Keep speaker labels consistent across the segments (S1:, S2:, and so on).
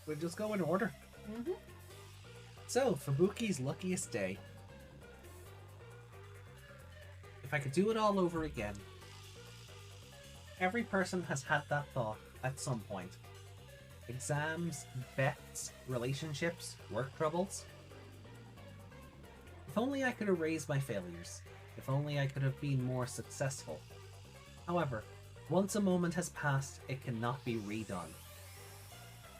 S1: We'll just go in order. So, Fubuki's luckiest day. If I could do it all over again. Every person has had that thought at some point. Exams, bets, relationships, work troubles. If only I could erase my failures. If only I could have been more successful. However, once a moment has passed, it cannot be redone.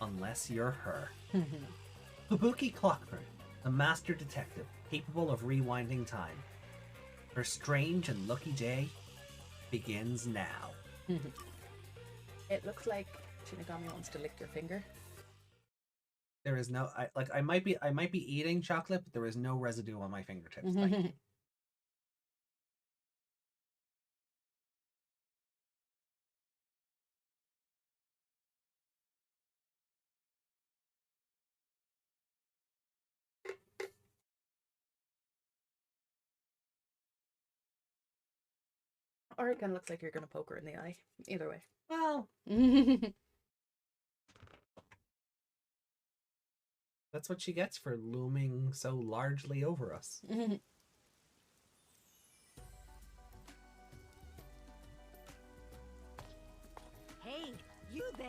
S1: Unless you're her. Fubuki Clockman, a master detective capable of rewinding time. Her strange and lucky day begins now.
S2: It looks like Shinigami wants to lick your finger.
S1: There is no, I might be eating chocolate, but there is no residue on my fingertips. Thank you.
S2: Or it kind of looks like you're going to poke her in the eye. Either way.
S1: Well, that's what she gets for looming so largely over us.
S3: Hey, you there!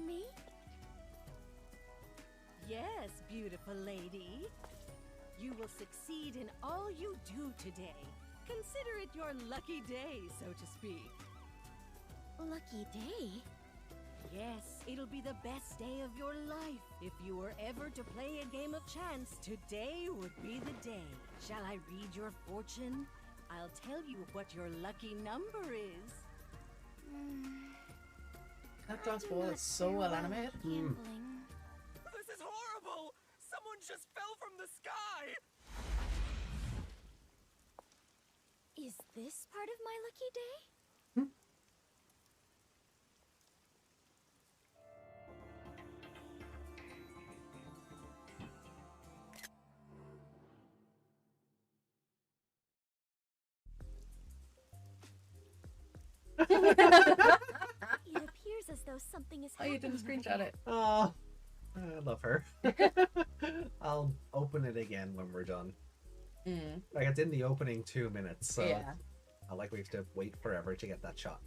S3: Me? Yes, beautiful lady. You will succeed in all you do today. Consider it your lucky day, so to speak.
S4: Lucky day?
S3: Yes, it'll be the best day of your life. If you were ever to play a game of chance, today would be the day. Shall I read your fortune? I'll tell you what your lucky number is.
S2: That dance ball is so well animated.
S4: Gambling.
S5: This is horrible! Someone just fell from the sky!
S4: Is this part of my lucky day? It appears as though something is
S2: Oh,
S4: happening.
S2: you didn't screenshot it.
S1: Oh, I love her. I'll open it again when we're done. Like, it's in the opening 2 minutes, so
S2: Yeah.
S1: I like we have to wait forever to get that shot.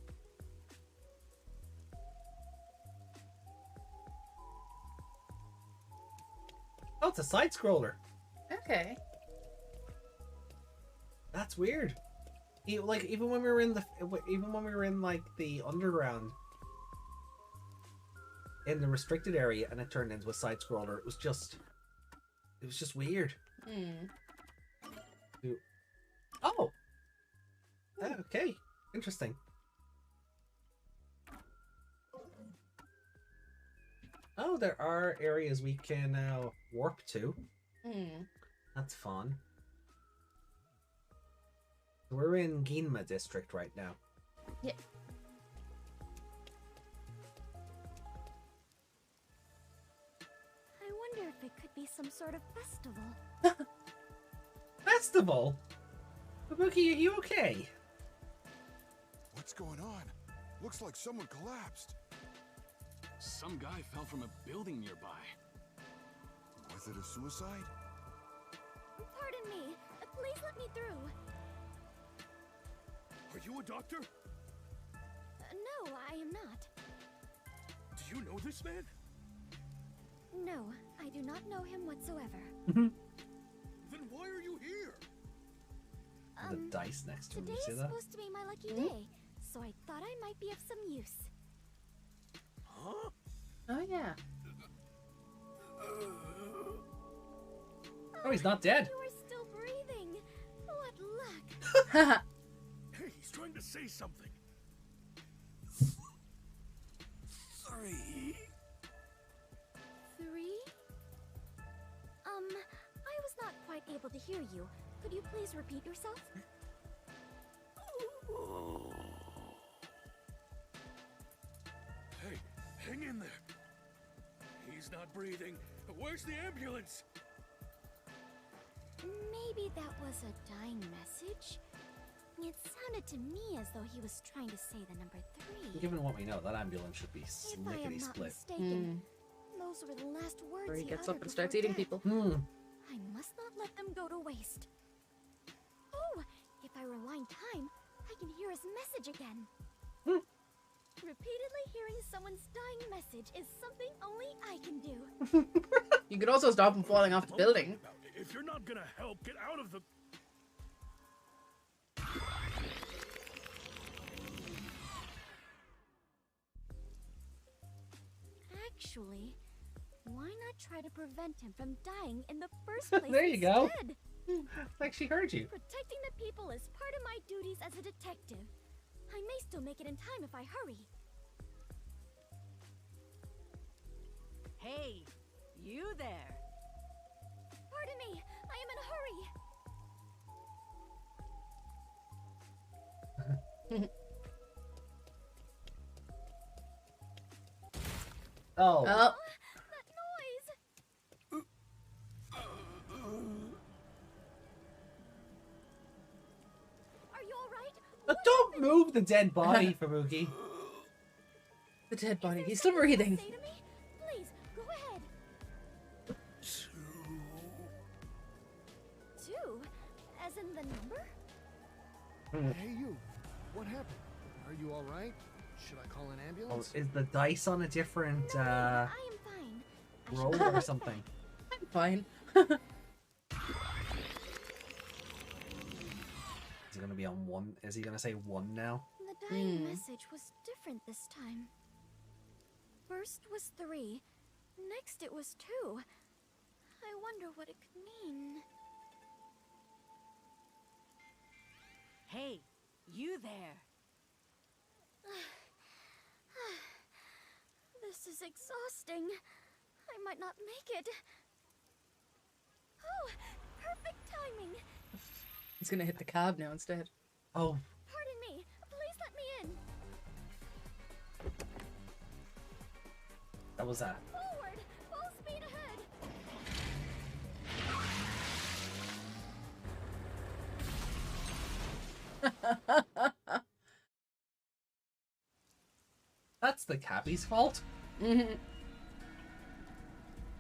S1: Oh, it's a side scroller.
S2: Okay.
S1: That's weird. Like even when we were in like the underground, in the restricted area, and it turned into a side scroller, it was just weird. Oh. Okay. Interesting. Oh, there are areas we can warp to. That's fun. We're in Ginma district right now.
S2: Yeah.
S4: I wonder if it could be some sort of festival.
S1: Festival? Fubuki, are you okay?
S6: What's going on? Looks like someone collapsed.
S5: Some guy fell from a building nearby.
S6: Was it a suicide?
S4: Pardon me. Please let me through.
S5: Are you a doctor?
S4: No, I am not.
S5: Do you know this man?
S4: No, I do not know him whatsoever.
S5: Then why are you here?
S1: The dice next to him, you
S4: Today
S1: see
S4: is
S1: that?
S4: supposed to be my lucky day, so I thought I might be of some use.
S5: Huh?
S2: Oh, yeah.
S1: Oh, he's not dead.
S4: You are still breathing. What luck.
S5: Hey, he's trying to say something. 3.
S4: 3? I was not quite able to hear you. Could you please repeat yourself?
S5: Hey, Hang in there. He's not breathing. Where's the ambulance?
S4: Maybe that was a dying message? It sounded to me as though he was trying to say the number 3.
S1: Given what we know, that ambulance should be
S4: If I am not
S1: slickety-split.
S4: mistaken, those were the last words
S2: Where he
S4: he
S2: gets up
S4: uttered
S2: and starts
S4: before
S2: eating
S4: death.
S2: people.
S4: I must not let them go to waste. Oh, if I rewind time, I can hear his message again. Repeatedly hearing someone's dying message is something only I can do.
S2: You could also stop him falling off the building.
S5: If you're not gonna help, get out of the...
S4: Actually, why not try to prevent him from dying in the first place?
S1: There you go.
S4: instead?
S1: Like she heard you.
S4: Protecting the people is part of my duties as a detective. I may still make it in time if I hurry.
S3: Hey, you there.
S4: Pardon me, I am in a hurry.
S1: Oh.
S2: Oh,
S4: That noise! Are you alright?
S1: Don't move the dead body, Fubuki.
S2: the dead body. He's still breathing.
S4: Say to me? Please, go ahead. 2? As in the number?
S6: Hey, you. What happened? Are you all right? Should I call an
S1: Oh,
S6: ambulance?
S1: is the dice on a different
S4: No, I am fine. I
S1: roll
S4: should-
S1: or something?
S2: I'm fine.
S1: Is he gonna be on 1? Is he gonna say 1 now?
S4: The dying message was different this time. First was 3. Next it was 2. I wonder what it could mean.
S3: Hey, you there.
S4: This is exhausting. I might not make it. Oh, perfect timing.
S2: He's gonna hit the cab now instead.
S1: Oh,
S4: Pardon me. Please let me in.
S1: that was that.
S4: Forward. Full speed ahead.
S1: That's the cabbie's fault.
S4: Are you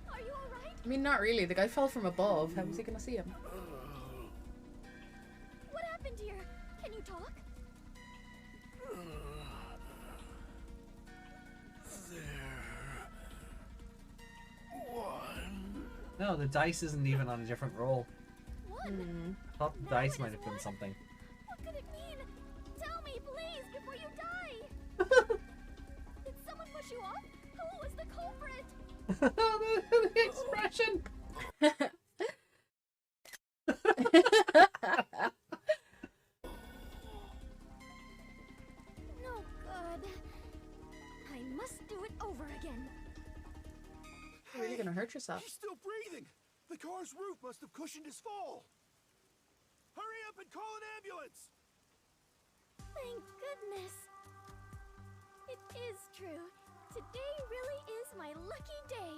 S4: alright?
S2: I mean, not really. The guy fell from above. How was he gonna see him?
S4: What happened here? Can you talk?
S1: No, the dice isn't even on a different roll.
S4: What?
S1: I thought the
S4: Now
S1: dice
S4: it
S1: might
S4: is
S1: have been
S4: one.
S1: something.
S4: What could it mean? Tell me, please, before you die. Did someone push you off? Who was the culprit?
S1: The expression.
S4: No good. I must do it over again.
S2: You're really gonna hurt yourself.
S6: He's still breathing. The car's roof must have cushioned his fall. Hurry up and call an ambulance.
S4: Thank goodness. It is true. Today really is my lucky day.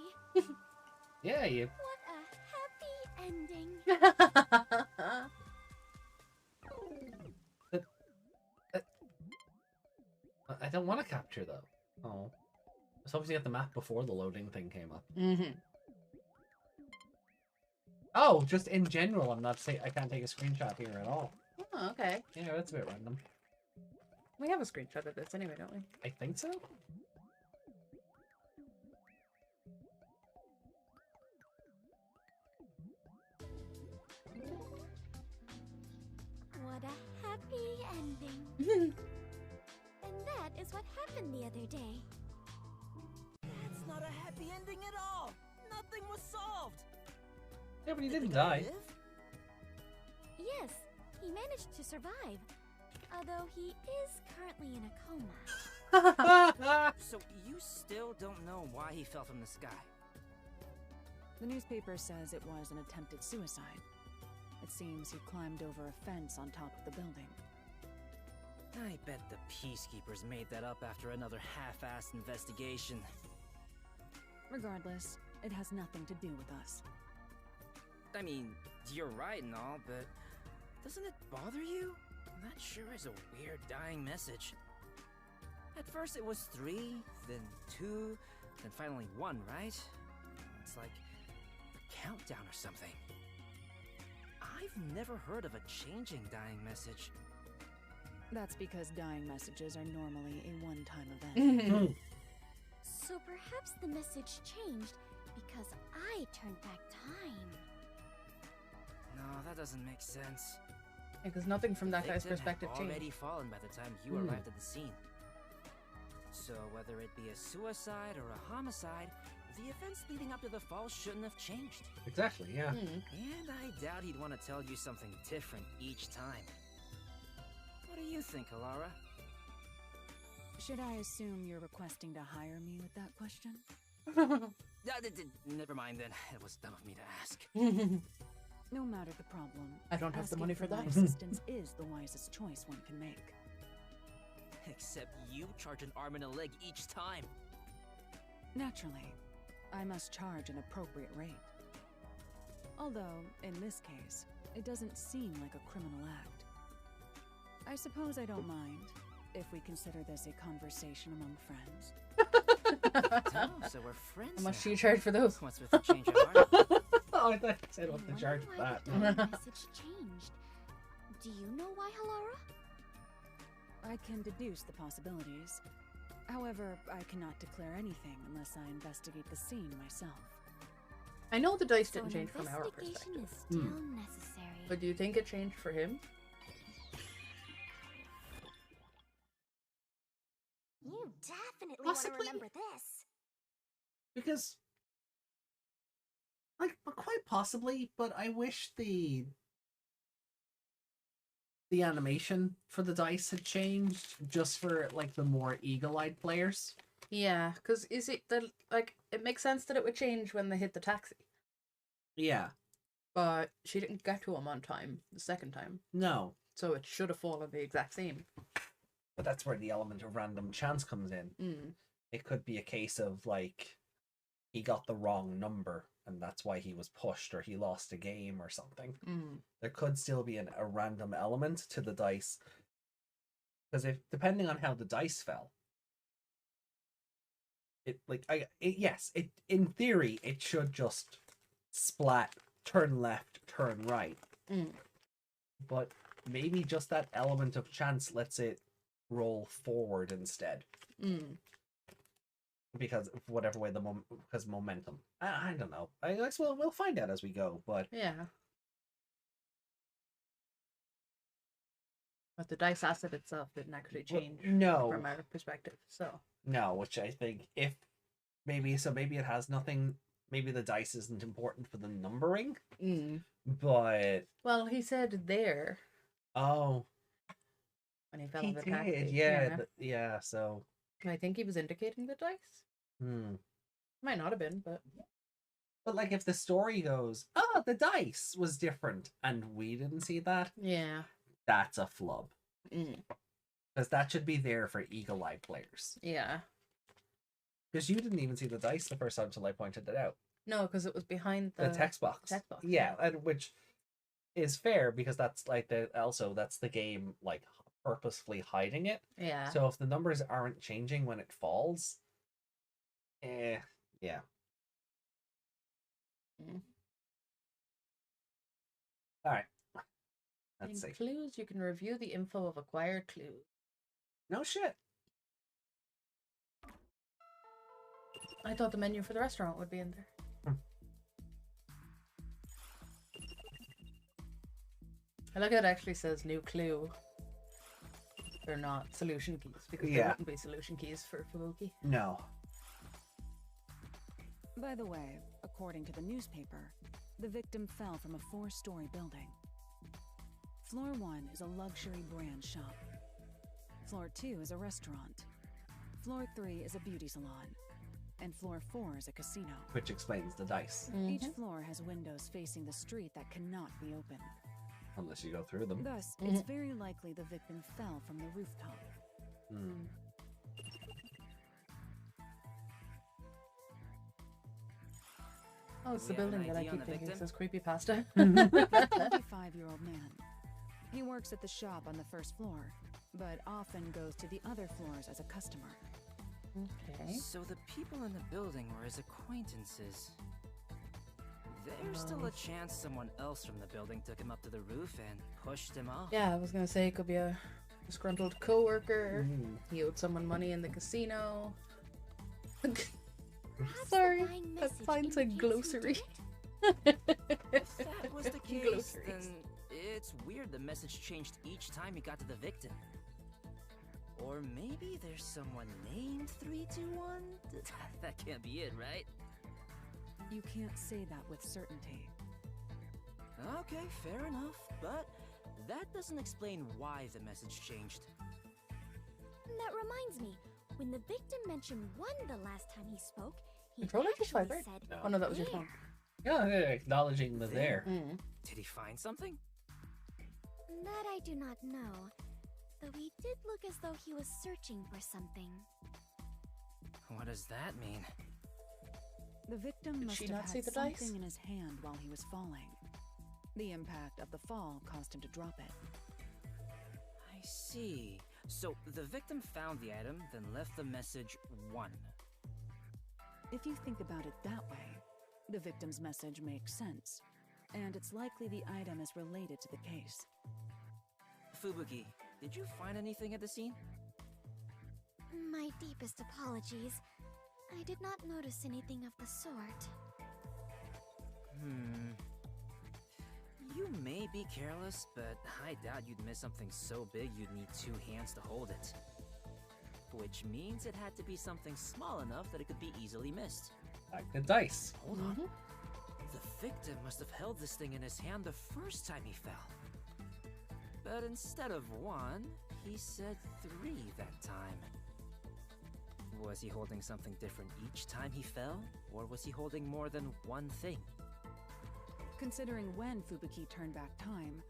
S1: Yeah, you.
S4: What a happy ending.
S1: I don't want to capture though. Oh, I was hoping to get the map before the loading thing came up. Oh, just in general, I'm not saying I can't take a screenshot here at all.
S2: Oh, okay.
S1: Yeah, that's a bit random.
S2: We have a screenshot of this anyway, don't we?
S1: I think so.
S4: What a happy ending. And that is what happened the other day.
S5: That's not a happy ending at all. Nothing was solved.
S1: Yeah, but he
S5: Did
S1: didn't
S5: the guy
S1: die.
S5: live?
S4: Yes, he managed to survive. Although he is currently in a coma.
S7: So you still don't know why he fell from the sky?
S8: The newspaper says it was an attempted suicide. It seems he climbed over a fence on top of the building.
S7: I bet the peacekeepers made that up after another half-assed investigation.
S8: Regardless, it has nothing to do with us.
S7: I mean, you're right and all, but doesn't it bother you? That sure is a weird dying message. At first it was 3, then 2, then finally 1, right? It's like a countdown or something. I've never heard of a changing dying message.
S8: That's because dying messages are normally a one-time event.
S4: So perhaps the message changed because I turned back time.
S7: No, that doesn't make sense.
S2: Because nothing from that guy's
S7: Victim
S2: perspective
S7: had
S2: changed.
S7: already fallen by the time you arrived at the scene. So whether it be a suicide or a homicide, the events leading up to the fall shouldn't have changed.
S1: Exactly, yeah.
S7: And I doubt he'd want to tell you something different each time. What do you think, Alara?
S8: Should I assume you're requesting to hire me with that question?
S7: Never mind then. It was dumb of me to ask.
S8: No matter the problem,
S2: I don't have the
S8: asking
S2: money for
S8: my
S2: that.
S8: assistance is the wisest choice one can make.
S7: Except you charge an arm and a leg each time.
S8: Naturally, I must charge an appropriate rate. Although, in this case, it doesn't seem like a criminal act. I suppose I don't mind, if we consider this a conversation among friends.
S7: Oh, so we're friends
S2: How much
S7: now.
S2: do you charge for those?
S7: What's with the change of heart?
S1: Oh, I thought you said what the
S4: I
S1: charge
S4: wonder
S1: for
S4: why
S1: that.
S4: the dying message changed. Do you know why, Halara?
S8: I can deduce the possibilities. However, I cannot declare anything unless I investigate the scene myself.
S2: I know the dice
S4: So
S2: didn't
S4: an
S2: change from our
S4: investigation
S2: perspective.
S4: is still necessary.
S2: But do you think it changed for him?
S4: You definitely
S1: Possibly.
S4: want to remember this.
S1: Because, like, quite possibly, but I wish the animation for the dice had changed just for, like, the more eagle-eyed players.
S2: Yeah, because is it the like it makes sense that it would change when they hit the taxi,
S1: Yeah.
S2: but she didn't get to him on time the second time,
S1: No.
S2: so it should have fallen the exact same.
S1: But that's where the element of random chance comes in. It could be a case of, like, he got the wrong number, and that's why he was pushed, or he lost a game or something. There could still be a random element to the dice. Because if depending on how the dice fell, in theory, it should just splat, turn left, turn right. But maybe just that element of chance lets it roll forward instead. Because of whatever way because momentum. I don't know. I guess we'll find out as we go, but
S2: Yeah. But the dice asset itself didn't actually change
S1: no.
S2: from our perspective, so.
S1: No, which I think if maybe it has nothing. Maybe the dice isn't important for the numbering, but
S2: Well, he said there
S1: oh,
S2: when he fell
S1: he
S2: in the
S1: did,
S2: taxi.
S1: yeah. So,
S2: I think he was indicating the dice. Might not have been, but
S1: like if the story goes, oh, the dice was different, and we didn't see that,
S2: yeah.
S1: that's a flub. Because that should be there for eagle-eyed players.
S2: Yeah.
S1: Because you didn't even see the dice the first time until I pointed it out.
S2: No, because it was behind
S1: The text box. Yeah, and which is fair because that's like that's the game like purposefully hiding it.
S2: Yeah.
S1: So if the numbers aren't changing when it falls, yeah. All right. Let's see.
S2: In clues, you can review the info of acquired clues.
S1: No shit.
S2: I thought the menu for the restaurant would be in there. I like how it actually says new clue. They're not solution keys because there wouldn't be solution keys for Fubuki.
S1: No.
S8: By the way, according to the newspaper, the victim fell from a 4-story building. Floor 1 is a luxury brand shop. Floor 2 is a restaurant. Floor 3 is a beauty salon. And floor 4 is a casino.
S1: Which explains the dice.
S8: Each floor has windows facing the street that cannot be opened.
S1: Unless you go through them.
S8: Thus, it's very likely the victim fell from the rooftop.
S2: Oh, it's
S7: Do
S2: the
S7: we have an
S2: building that I
S7: ID on
S2: keep
S7: the
S2: thinking
S7: victim?
S2: says creepypasta.
S8: 25-year-old man. He works at the shop on the first floor, but often goes to the other floors as a customer.
S2: Okay.
S7: So the people in the building were his acquaintances. There's still a chance someone else from the building took him up to the roof and pushed him off.
S2: Yeah, I was gonna say it could be a disgruntled coworker. He owed someone money in the casino.
S4: Perhaps the
S2: Sorry,
S4: dying
S2: that
S4: message
S2: finds a
S4: indicates who
S2: glossary.
S4: did it?
S7: If that was the case,
S2: Glosaries.
S7: then it's weird the message changed each time he got to the victim. Or maybe there's someone named 321? That can't be it, right?
S8: You can't say that with certainty.
S7: Okay, fair enough, but that doesn't explain why the message changed.
S4: That reminds me, when the victim mentioned 1 the last time he spoke, he
S2: Controller just
S4: actually
S2: vibrate?
S4: said,
S1: No.
S2: Oh no, that was your
S4: "There."
S2: phone.
S1: Yeah, acknowledging the there.
S2: Mm.
S7: Did he find something?
S4: That I do not know, though he did look as though he was searching for something.
S7: What does that mean?
S8: The victim
S2: Did
S8: must
S2: she
S8: have
S2: not see
S8: had
S2: the
S8: something
S2: dice?
S8: in his hand while he was falling. The impact of the fall caused him to drop it.
S7: I see. So the victim found the item, then left the message 1.
S8: If you think about it that way, the victim's message makes sense, and it's likely the item is related to the case.
S7: Fubuki, did you find anything at the scene?
S4: My deepest apologies. I did not notice anything of the sort.
S7: You may be careless, but I doubt you'd miss something so big you'd need 2 hands to hold it. Which means it had to be something small enough that it could be easily missed.
S1: Like the dice.
S7: Hold on. The victim must have held this thing in his hand the first time he fell. But instead of 1, he said 3 that time. Was he holding something different each time he fell? Or was he holding more than 1 thing?
S8: Considering when Fubuki turned back time,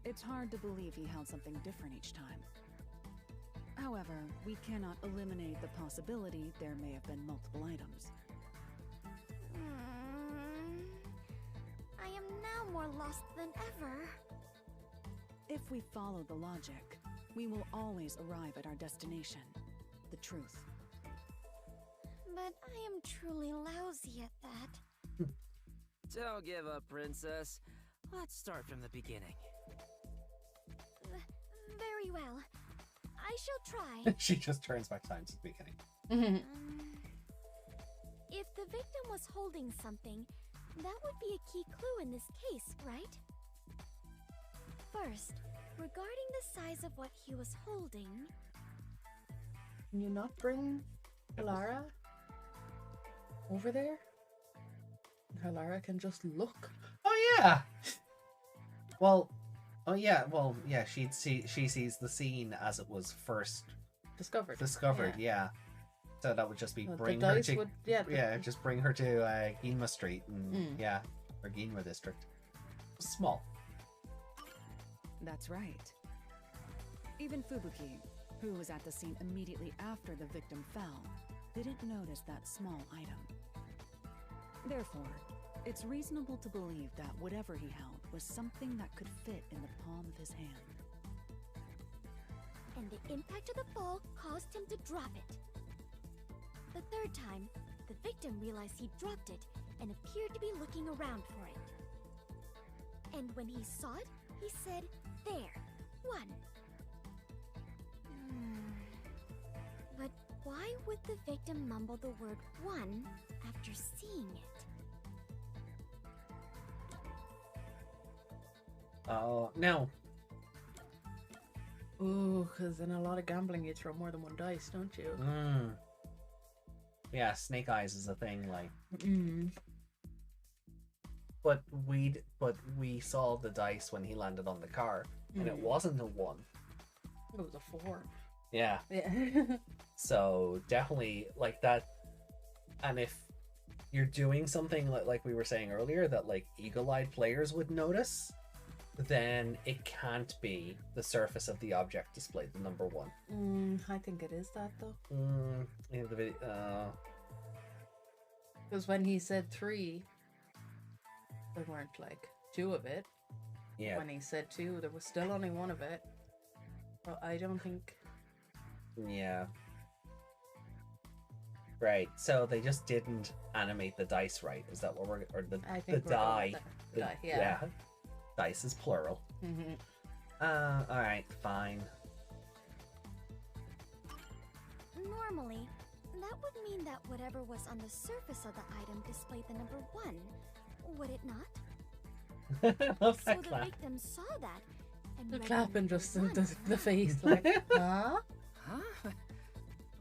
S8: it's hard to believe he held something different each time. However, we cannot eliminate the possibility there may have been multiple items.
S4: I am now more lost than ever.
S8: If we follow the logic, we will always arrive at our destination, the truth.
S4: But I am truly lousy at that.
S7: Don't give up, princess. Let's start from the beginning.
S4: Very well. I shall try.
S1: She just turns back time to the beginning.
S4: If the victim was holding something, that would be a key clue in this case, right? First, regarding the size of what he was holding...
S2: Can you not bring Lara over there? And Lara can just look.
S1: Oh yeah. Well, she sees the scene as it was first
S2: Discovered.
S1: Yeah. So that would just be
S2: Well, the
S1: bring her
S2: dice
S1: to
S2: would- yeah,
S1: just bring her to Ginma Street and or Ginma District. Small.
S8: That's right. Even Fubuki, who was at the scene immediately after the victim fell, didn't notice that small item. Therefore, it's reasonable to believe that whatever he held was something that could fit in the palm of his hand.
S4: And the impact of the fall caused him to drop it. The third time, the victim realized he dropped it and appeared to be looking around for it. And when he saw it, he said, "There, 1." But why would the victim mumble the word 1 after seeing it?
S1: Oh, no.
S2: Ooh, because in a lot of gambling you throw more than 1 dice, don't you?
S1: Yeah, snake eyes is a thing, like. But we saw the dice when he landed on the car, and it wasn't a 1.
S2: It was a 4.
S1: Yeah.
S2: Yeah.
S1: So definitely like that. And if you're doing something like we were saying earlier that like eagle-eyed players would notice, then it can't be the surface of the object displayed, the number 1.
S2: I think it is that though.
S1: In the video,
S2: Because when he said 3, there weren't like two of it.
S1: Yeah.
S2: When he said two, there was still only one of it. But I don't think.
S1: Yeah. Right. So they just didn't animate the dice right. Is that what we're or the
S2: I think
S1: the
S2: we're going
S1: die?
S2: with that. The die, yeah.
S1: Dice is plural.
S2: Mm-hmm.
S1: All right, fine.
S4: Normally, that would mean that whatever was on the surface of the item displayed the number 1, would it not?
S1: I love
S4: So
S1: that
S4: the
S1: clap.
S4: victim saw that and
S2: The
S4: read
S2: clapping
S4: number
S2: just in
S4: 1.
S2: the face, like, huh?
S7: Huh?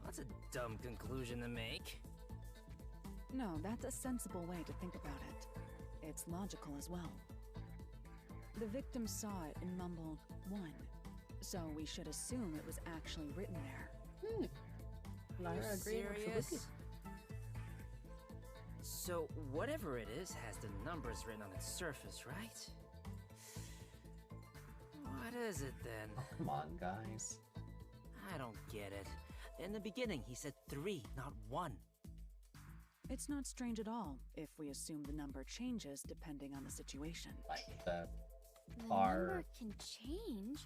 S7: That's a dumb conclusion to make.
S8: No, that's a sensible way to think about it. It's logical as well. The victim saw it and mumbled 1, so we should assume it was actually written there.
S2: Lyra
S7: You
S2: agreed with
S7: serious?
S2: Fubuki.
S7: So whatever it is has the numbers written on its surface, right? What is it then?
S1: Oh, come on, guys.
S7: I don't get it. In the beginning, he said 3, not 1.
S8: It's not strange at all if we assume the number changes depending on the situation.
S1: Like the
S4: The
S1: Are-
S4: number can change.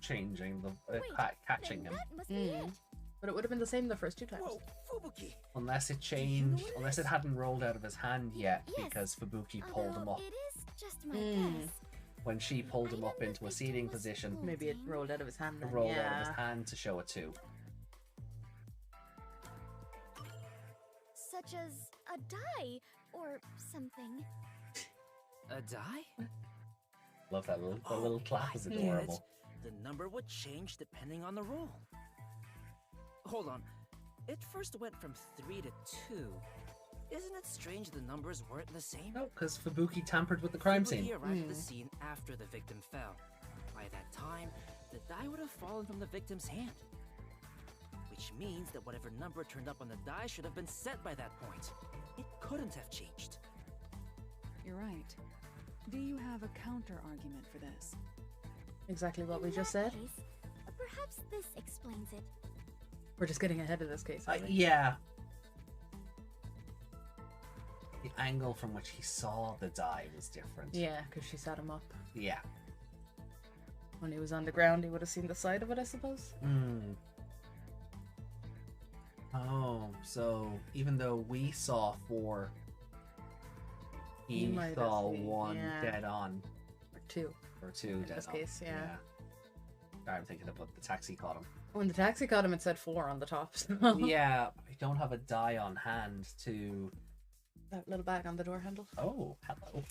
S1: changing the
S4: Wait,
S1: catching
S4: then
S1: him.
S4: that must be it.
S2: But it would have been the same the first two times.
S7: Whoa, Fubuki!
S1: Unless it changed,
S4: what it
S1: unless
S4: is?
S1: it hadn't rolled out of his hand yet,
S4: Yes,
S1: because Fubuki pulled him
S4: Although
S1: up.
S4: it is just my
S2: Mm.
S4: guess.
S1: When she pulled him
S4: I
S1: up
S4: don't
S1: into a
S4: think it
S1: seating
S4: was
S1: position,
S2: Maybe it
S4: holding.
S2: rolled out of his hand
S1: it
S2: then.
S1: rolled
S2: yeah.
S1: out of his hand to show a 2.
S4: Such as a die or something.
S7: A die?
S1: Love that little, the little clap is
S7: I get
S1: adorable.
S7: it. The number would change depending on the roll. Hold on. It first went from 3 to 2. Isn't it strange the numbers weren't the same?
S1: No, because Fubuki tampered with the crime
S7: Fubuki
S1: scene.
S7: arrived at the scene after the victim fell. By that time, the die would have fallen from the victim's hand. Which means that whatever number turned up on the die should have been set by that point. It couldn't have changed.
S8: You're right. Do you have a counter argument for this?
S2: Exactly what we
S4: In
S2: just
S4: that
S2: said.
S4: case, perhaps this explains it.
S2: We're just getting ahead of this case. aren't we?
S1: Yeah. The angle from which he saw the die was different.
S2: Yeah, because she sat him up.
S1: Yeah.
S2: When he was on the ground, he would have seen the side of it, I suppose.
S1: Hmm. Oh, so even though we saw 4, he
S2: might have
S1: saw
S2: seen-
S1: 1
S2: yeah.
S1: dead on,
S2: Or 2.
S1: or 2
S2: In
S1: dead
S2: this
S1: on.
S2: case, yeah.
S1: I'm thinking about the taxi caught him.
S2: When the taxi caught him, it said 4 on the top. So
S1: Yeah, I don't have a die on hand to.
S2: that little bag on the door handle.
S1: Oh, hello.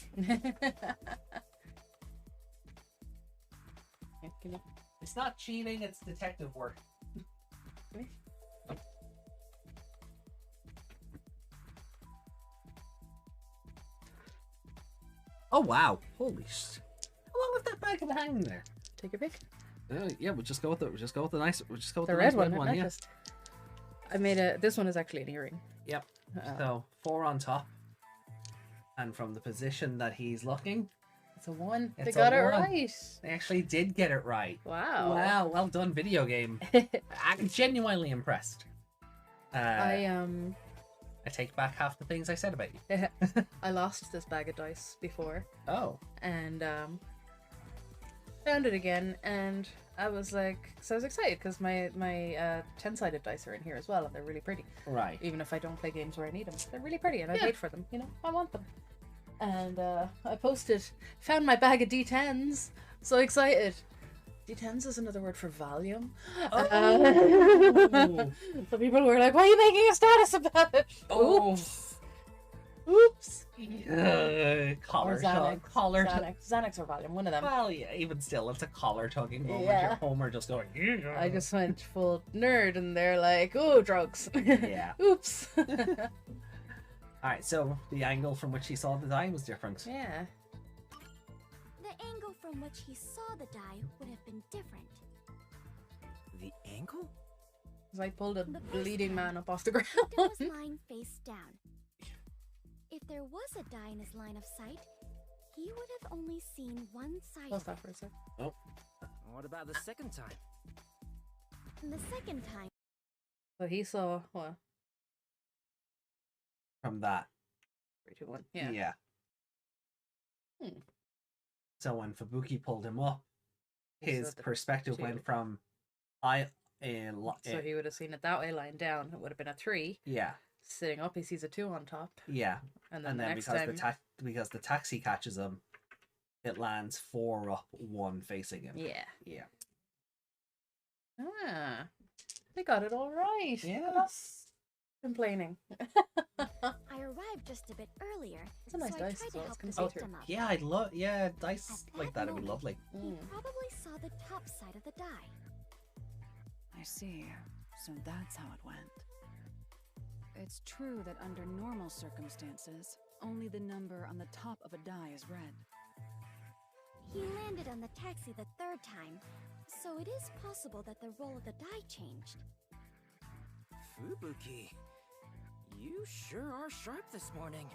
S2: Yeah, can you-
S1: It's not cheating, it's detective work. Oh wow! Holy sh! How long was that bag of hanging there?
S2: Take your pick.
S1: Yeah, we'll just go with the nice. We'll just go with
S2: The
S1: nice
S2: red one,
S1: yeah.
S2: just. I made a. This one is actually an earring.
S1: Yep.
S2: Uh,
S1: So 4 on top, and from the position that he's looking,
S2: It's a 1. They
S1: It's a
S2: got it
S1: 1.
S2: right.
S1: they actually did get it right.
S2: Wow.
S1: Wow, well done, video game. I'm genuinely impressed. I take back half the things I said about you.
S2: I lost this bag of dice before,
S1: Oh,
S2: and found it again, and I was like, so I was excited because my 10-sided dice are in here as well, and they're really pretty.
S1: right.
S2: Even if I don't play games where I need them, they're really pretty, and I
S1: Yeah.
S2: paid for them. You know, I want them. And I posted, found my bag of D10s. So excited. D10s is another word for Valium.
S1: Oh.
S2: So people were like, why are you making a status about it?
S1: Oh.
S2: Oops. Oops.
S1: Collar
S2: Or
S1: tug.
S2: Xanax.
S1: Collar tug.
S2: Xanax or Valium, one of them.
S1: Well, yeah, even still, it's a collar tugging moment.
S2: Yeah.
S1: Your Homer just going.
S2: I just went full nerd, and they're like, oh, drugs.
S1: Yeah.
S2: Oops.
S1: All right, so the angle from which he saw the die was different.
S2: Yeah.
S4: The angle from which he saw the die would have been different.
S7: The angle?
S2: 'Cause I pulled a
S4: The first
S2: bleeding
S4: time,
S2: man up off the ground.
S4: Victim was lying face down. If there was a die in his line of sight, he would have only seen one side
S2: Pause
S4: of
S2: that
S4: it.
S2: for a sec.
S7: What about the second time?
S4: And the second time,
S2: So he saw what?
S1: From that.
S2: 3, 2, 1. Yeah.
S1: Yeah. So when Fubuki pulled him up, his
S2: So the
S1: perspective
S2: 2.
S1: went from
S2: So he would have seen it that way, lying down. It would have been a 3.
S1: yeah,
S2: Sitting up, he sees a 2 on top.
S1: yeah,
S2: And then,
S1: and
S2: the
S1: then
S2: next
S1: because
S2: time...
S1: because the taxi catches him, it lands 4 up, 1 facing him.
S2: Yeah.
S1: Yeah.
S2: Ah. They got it all right.
S1: Yeah.
S2: Us complaining.
S4: I arrived just a bit earlier,
S2: It's a nice
S4: so I
S2: dice
S4: tried
S2: as
S4: to
S2: well.
S4: help
S2: It's
S4: the
S2: gonna see
S4: victim up.
S1: Yeah, I'd love. Yeah, dice
S4: At
S1: like that. It would be
S4: moment,
S1: lovely.
S4: He probably saw the top side of the die.
S8: I see. So that's how it went. It's true that under normal circumstances, only the number on the top of a die is read.
S4: He landed on the taxi the 3rd time, so it is possible that the roll of the die changed.
S7: Fubuki, you sure are sharp this morning.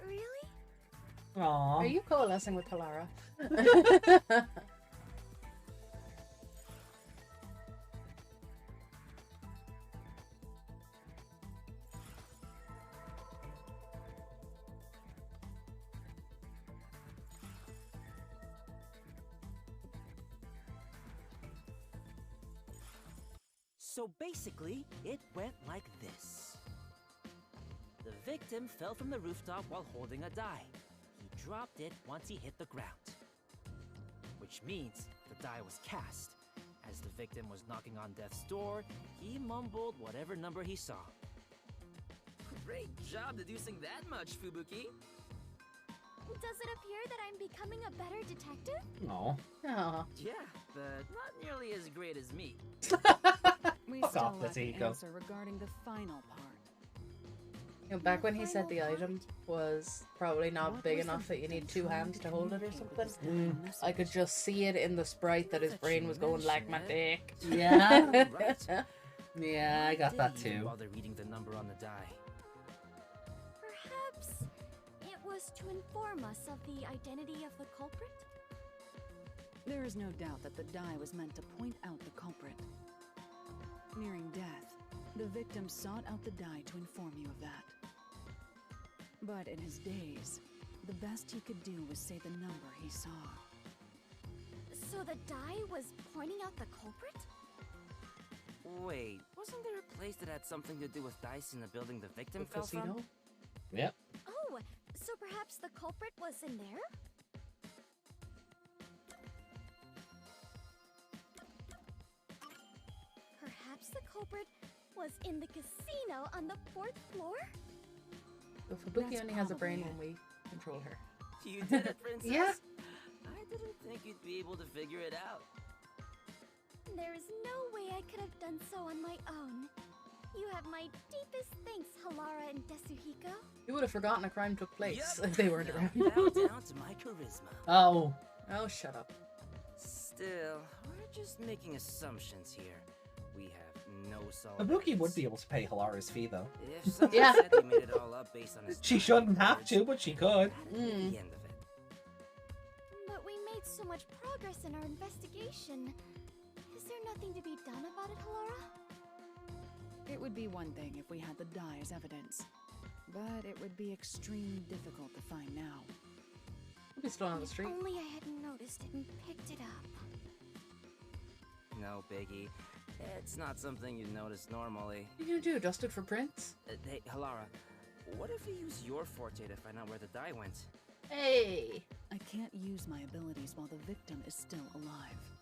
S4: Really?
S1: Aww.
S2: Are you coalescing with Kalara?
S7: So basically, it went like this. The victim fell from the rooftop while holding a die. He dropped it once he hit the ground. Which means the die was cast. As the victim was knocking on death's door, he mumbled whatever number he saw. Great job deducing that much, Fubuki.
S4: Does it appear that I'm becoming a better detective?
S1: No.
S2: Aw.
S7: Yeah, but not nearly as great as me.
S8: We
S1: Fuck
S8: still
S1: off,
S8: lack an
S1: Natiko.
S8: answer regarding the final part.
S2: You know, back when he said the
S4: Final
S2: item was probably not
S8: What
S2: big
S8: was the
S2: enough that you need
S8: victim
S2: 2
S8: trying
S2: hands
S8: to
S2: to hold it or
S8: communicate with
S2: something.
S8: this
S2: I could just see it in the sprite that his
S7: That
S2: brain
S7: you
S2: was going like my
S7: mention it.
S2: dick.
S1: Yeah.
S7: Right.
S1: Yeah, I got
S7: Didn't
S1: that
S7: even
S1: too.
S7: bother reading the number on the die.
S4: Perhaps it was to inform us of the identity of the culprit?
S8: There is no doubt that the die was meant to point out the culprit. Nearing death, the victim sought out the die to inform you of that. But in his daze, the best he could do was say the number he saw.
S4: So the die was pointing out the culprit?
S7: Wait, wasn't there a place that had something to do with dice in the building the victim
S2: The
S7: fell
S2: casino?
S7: from?
S1: Yep.
S4: Oh, so perhaps the culprit was in there? Perhaps the culprit was in the casino on the 4th floor?
S2: But Fubuki
S8: That's
S2: only has a brain
S8: probably
S2: when we control her.
S7: You did it, princess.
S2: Yeah.
S7: I didn't think you'd be able to figure it out.
S4: There is no way I could have done so on my own. You have my deepest thanks, Halara and Desuhiko.
S2: You would have forgotten a crime took place
S7: Yep.
S2: if they weren't
S7: Now,
S2: around.
S7: bow down to my charisma.
S1: Oh.
S2: Oh, shut up.
S7: Still, we're just making assumptions here. We have no solid
S1: Fubuki would
S7: evidence.
S1: be able to pay Hilara's fee though.
S7: If someone
S2: Yeah.
S7: said they made it all up based on his
S1: She
S7: dying
S1: shouldn't have
S7: words,
S1: to, but she could.
S7: that'd be the end of it.
S4: But we made so much progress in our investigation. Is there nothing to be done about it, Halara?
S8: It would be one thing if we had the die as evidence, but it would be extremely difficult to find now.
S2: We'll be still on the
S4: If
S2: street.
S4: only I hadn't noticed it and picked it up.
S7: No, Biggie. It's not something you notice normally.
S2: What are you gonna do? Dust it for prints?
S7: Hey, Halara, what if we use your forte to find out where the die went?
S2: Hey!
S8: I can't use my abilities while the victim is still alive.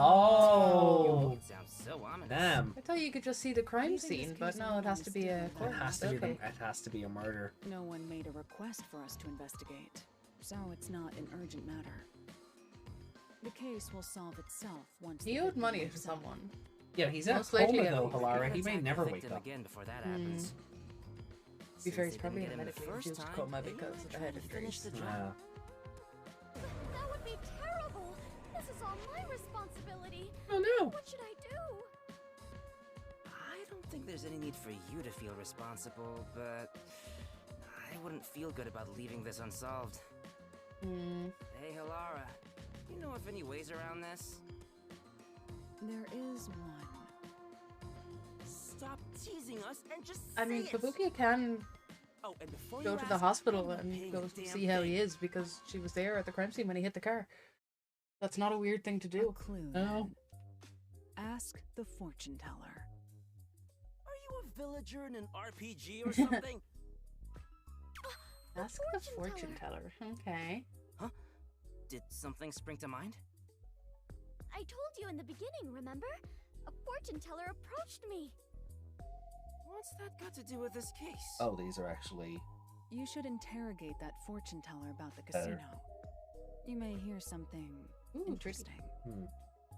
S1: Oh.
S7: It sounds so ominous.
S1: Damn.
S2: I thought you could just see the crime
S8: Anything
S2: scene,
S8: this
S2: but
S8: case
S2: no, it has to be a
S8: alone is
S1: It
S2: corpse.
S1: has to be.
S2: Okay.
S1: It has to be a murder.
S8: No one made a request for us to investigate, so it's not an urgent matter. The case will solve itself once
S2: He
S8: the
S2: owed
S8: victim
S2: money
S8: wakes
S2: to
S8: up.
S2: someone.
S1: Yeah, he's in a
S2: Most likely
S1: coma
S2: a-
S1: though, Hilara. He may
S7: Attack the
S1: never wake
S7: victim
S1: up.
S7: again before that happens.
S2: To be fair, he's
S7: Since they
S2: probably
S7: didn't
S2: in a
S7: get him the
S2: medically
S7: first
S2: induced
S7: time,
S2: coma
S7: they
S2: because
S7: might
S2: of the
S7: try
S2: head
S7: to finish
S2: injuries.
S7: the job.
S4: That would be terrible! This is all my responsibility!
S1: Oh no.
S4: What should I do?
S7: I don't think there's any need for you to feel responsible, but I wouldn't feel good about leaving this unsolved.
S2: Hmm.
S7: Hey, Halara, you know of any ways around this?
S8: There is one.
S7: Stop teasing us and just
S2: I mean,
S7: say it.
S2: Fubuki can
S7: Oh, and before
S2: go
S7: you
S2: to the
S7: ask,
S2: hospital
S7: I'm
S2: and
S7: paying
S2: go
S7: a damn
S2: see how he
S7: thing.
S2: is because she was there at the crime scene when he hit the car. That's not a weird thing to
S8: A
S2: do.
S8: clue.
S2: No.
S8: Then. Ask the fortune teller.
S7: Are you a villager in an RPG or something?
S2: Ask the fortune teller. Okay.
S7: Huh? Did something spring to mind?
S4: I told you in the beginning, remember? A fortune teller approached me.
S7: What's that got to do with this case?
S1: Oh, these are actually...
S8: You should interrogate that fortune teller about the
S1: Better.
S8: casino. You may hear something
S2: Ooh,
S8: interesting.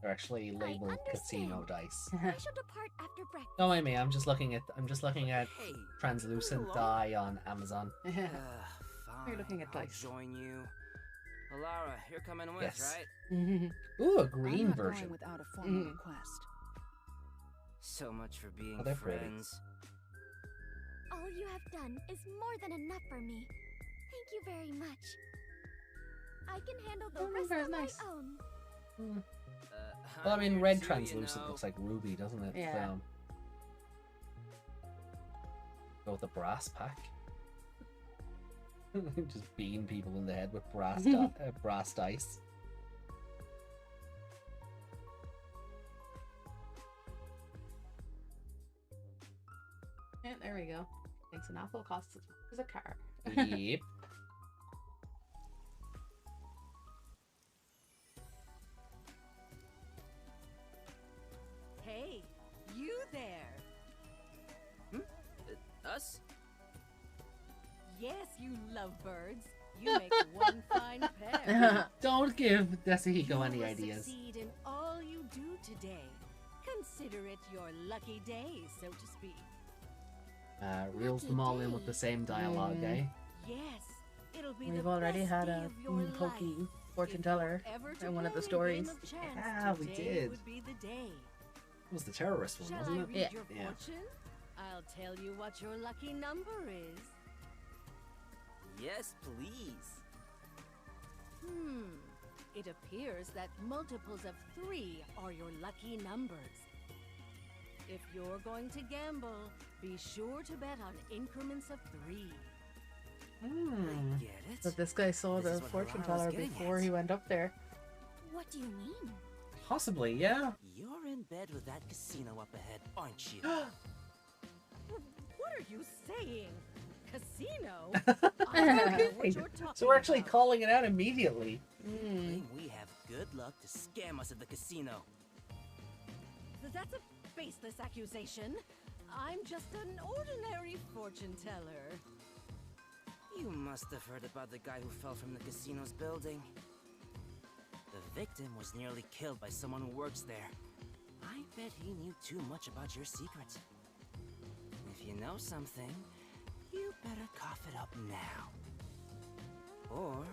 S1: They're actually labeled casino
S4: understand.
S1: dice.
S4: I shall depart after breakfast.
S1: Don't mind me, I'm just looking at
S7: Hey,
S1: translucent
S7: hello?
S1: dye on Amazon.
S7: Fine.
S2: You're looking at
S7: I'll
S2: dice.
S7: join you. Alara, you're coming with,
S1: Yes.
S7: right?
S1: Ooh, a
S8: I'm
S1: green
S8: not
S1: version.
S8: going without a formal request.
S7: So much for being
S1: Oh, they're pretty.
S7: friends.
S4: All you have done is more than enough for me. Thank you very much. I can handle the
S2: Oh,
S4: rest
S2: that's
S4: on
S2: nice.
S4: my own.
S1: Well, I
S7: I'm
S1: mean,
S7: here
S1: red
S7: too,
S1: translucent
S7: you know.
S1: looks like ruby, doesn't it?
S2: Yeah.
S1: Go with the brass pack. Just beam people in the head with brass brass dice.
S2: Yeah, there we go. Thanks, an apple costs as much as a car.
S1: Yep.
S3: Hey, you there.
S7: Us?
S3: Yes, you lovebirds. You make one fine pair.
S1: Don't give Desahiko
S3: You
S1: any
S3: will
S1: ideas.
S3: succeed in all you do today. Consider it your lucky day, so to speak.
S1: Reels them all in with the same dialogue, eh?
S3: Yes, it'll be
S2: We've
S3: the
S2: already
S3: best
S2: had
S3: day
S2: a
S3: of your
S2: pokey
S3: life.
S2: fortune
S3: If you're
S2: teller
S3: ever to
S2: in one of the
S3: play a
S2: stories.
S3: game of chance,
S1: Yeah, we
S3: today
S1: did.
S3: would be the day.
S1: It was the terrorist one,
S3: Shall
S1: wasn't
S3: I
S1: it?
S3: read
S2: Yeah.
S3: your
S1: Yeah.
S3: fortune? I'll tell you what your lucky number is.
S7: Yes, please.
S3: It appears that multiples of 3 are your lucky numbers. If you're going to gamble, be sure to bet on increments of 3.
S1: Hmm.
S7: Get it?
S2: But this guy saw
S7: This
S2: the
S7: is what
S2: fortune
S7: Alara was
S2: teller
S7: getting
S2: before
S7: at.
S2: he went up there.
S4: What do you mean?
S1: Possibly, yeah.
S7: You're in bed with that casino up ahead, aren't you?
S3: What are you saying? Casino? I don't know what you're talking
S1: So we're actually
S3: about.
S1: calling it out immediately.
S7: Claim we have good luck to scam us at the casino.
S3: That's a baseless accusation. I'm just an ordinary fortune teller.
S7: You must have heard about the guy who fell from the casino's building. The victim was nearly killed by someone who works there. I bet he knew too much about your secret. If you know something, you better cough it up now. Or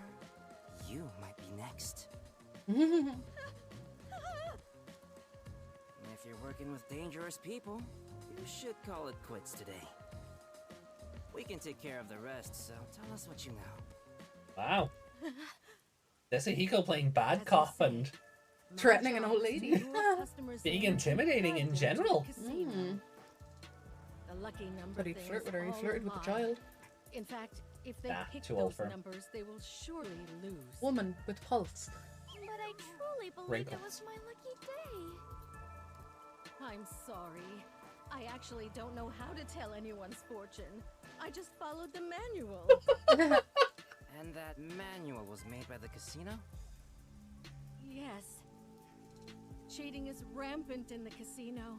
S7: you might be next. If you're working with dangerous people, you should call it quits today. We can take care of the rest, so tell us what you know.
S1: Wow. Desahiko playing bad
S3: As I
S1: cop
S3: say,
S1: and
S3: My
S2: Threatening an
S3: job
S2: old
S3: is to
S2: lady.
S3: lure customers
S1: being
S3: in
S1: intimidating
S3: and
S1: in
S3: drive them to the
S1: general.
S3: casino. The lucky number
S2: But he
S3: thing
S2: flirted
S3: is
S2: with her. He
S3: all
S2: flirted with the
S3: lie.
S2: child.
S3: In fact, if they
S1: Nah,
S3: pick
S1: too old
S3: those
S1: for him.
S3: numbers, they will surely lose.
S2: Woman with pulse.
S4: But I truly believed
S1: Wrinkles.
S4: it was my lucky day.
S3: I'm sorry. I actually don't know how to tell anyone's fortune. I just followed the manual.
S7: And that manual was made by the casino?
S3: Yes. Cheating is rampant in the casino.